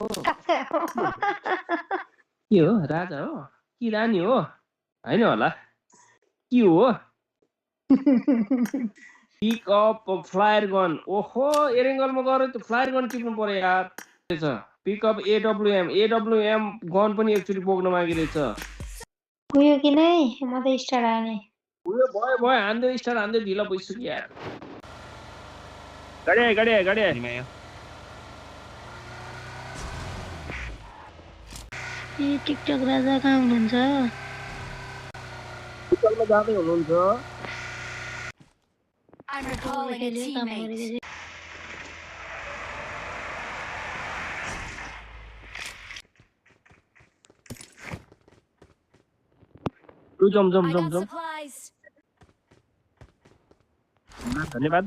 के हो राजा हो कि रानी हो हैन होला के हो पिक अप फ्लायर गन ओहो एरेंगलमा गएर त्यो फ्लायर गन टिप्नु पर्यो यार पिक अप एडब्ल्युएम गन पनि एकचोटि बोक्न मागी रहेछ गयो कि नै म त स्टार हाने उयो भयो हान्दै स्टार हान्दै ढिला भइसक्यो यार गाडी आयो ए टिकटक राजा कहाँ हुनुहुन्छ होटलमा जाँदै हुनुहुन्छ I'm recalling a teammate. जम I got supplies. धन्यवाद